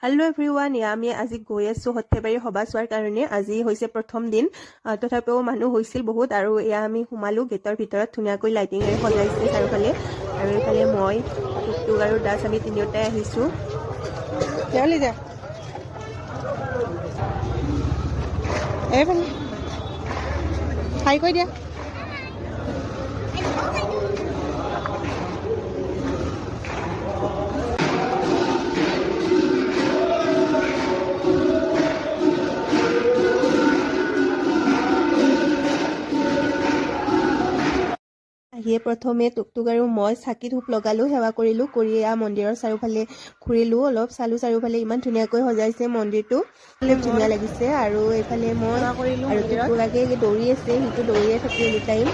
Hello' everyone, আমি আজি গৈ আছোঁ সৰ্থেবাৰী সভা চোৱাৰ কাৰণে। আজি হৈছে প্ৰথম দিন, তথাপিও মানুহ হৈছিল বহুত। আৰু এয়া আমি সোমালোঁ গেটৰ ভিতৰত, ধুনীয়াকৈ লাইটিঙেৰে সজাইছে চাৰিওফালে। আৰু এইফালে মই, টুকটুক আৰু দাস আমি তিনিওটাই আহিছোঁ। এইফালে হাই কৈ দিয়া। আহিয়ে প্ৰথমে টুকটুক আৰু মই চাকি ধূপ লগালোঁ, সেৱা কৰিলোঁ। কৰি এয়া মন্দিৰৰ চাৰিওফালে ঘূৰিলোঁ, অলপ চালোঁ চাৰিওফালে। ইমান ধুনীয়াকৈ সজাইছে মন্দিৰটো, খুব ধুনীয়া লাগিছে। আৰু এইফালে মই আৰু টুকটুক আগে দৌৰি আছে, সিটো দৌৰিয়ে থাকে এনি টাইম।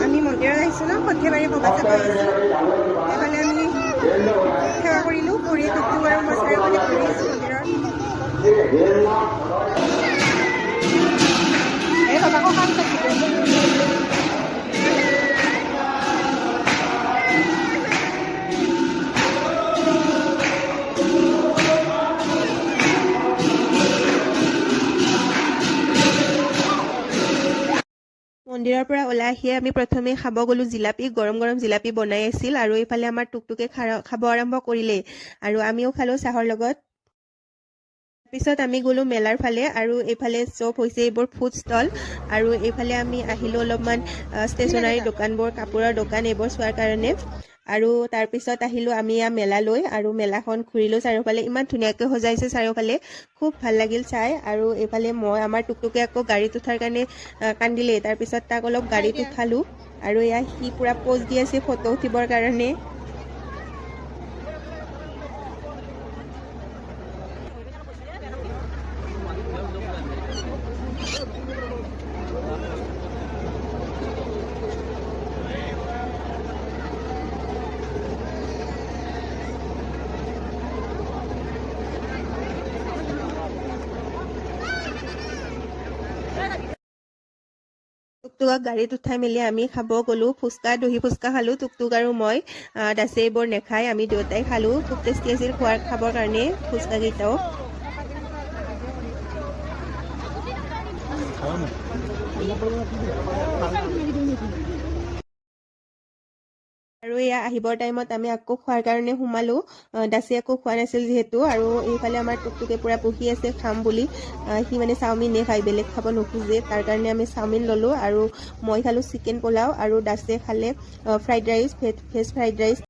আমি মন্দিৰত আহিছোঁ ন, সৰ্থেবাৰী সভা চাব আহিছোঁ। এইফালে আমি সেৱা কৰিলোঁ, কৰি টুকটুক আৰু মই চাৰিওফালে ঘূৰি আছোঁ মন্দিৰত। মন্দিৰৰ পৰা ওলাই আহিয়ে আমি প্ৰথমে খাব গ'লোঁ জিলাপি। গৰম গৰম জিলাপি বনাই আছিল। আৰু এইফালে আমাৰ টুকটুকে খাব আৰম্ভ কৰিলেই, আৰু আমিও খালোঁ চাহৰ লগত। পিছত আমি গ'লোঁ মেলাৰ ফালে, আৰু এইফালে চব হৈছে এইবোৰ ফুড ষ্টল। আৰু এইফালে আমি আহিলোঁ অলপমান ষ্টেচনাৰী দোকানবোৰ, কাপোৰৰ দোকান এইবোৰ চোৱাৰ কাৰণে। আৰু তাৰপিছত আহিলোঁ আমি মেলালৈ, আৰু মেলাখন ঘূৰিলোঁ চাৰিওফালে। ইমান ধুনীয়াকৈ সজাইছে চাৰিওফালে, খুব ভাল লাগিল চাই। আৰু এইফালে আমাৰ টুকটুকে আকৌ গাড়ীত উঠাৰ কাৰণে কান্দিলে। তাৰপিছত তাক অলপ গাড়ীত উঠালোঁ, আৰু এয়া সি পূৰা প'জ দি আছে ফটো উঠিবৰ কাৰণে। টুকটুকক গাড়ীত উঠাই মেলি আমি খাব গ'লোঁ ফুচকা, দহি ফুচকা খালোঁ টুকটুক আৰু মই। দাসে এইবোৰ নেখায়, আমি দুয়োটাই খালোঁ। খুব টেষ্টি আছিল খাবৰ কাৰণে ফুচকাকেইটাও। আৰু এয়া আহিবৰ টাইমত আমি আকৌ খোৱাৰ কাৰণে সোমালোঁ। দাসে আকৌ খোৱা নাছিল যিহেতু। আৰু এইফালে আমাৰ টুকটুকে পূৰা বহি আছে খাম বুলি। সি মানে চাওমিনে খায়, বেলেগ খাব নোখোজে। তাৰ কাৰণে আমি চাওমিন ল'লোঁ, আৰু মই খালোঁ চিকেন পোলাও, আৰু দাসে খালে fried rice, veg fried rice.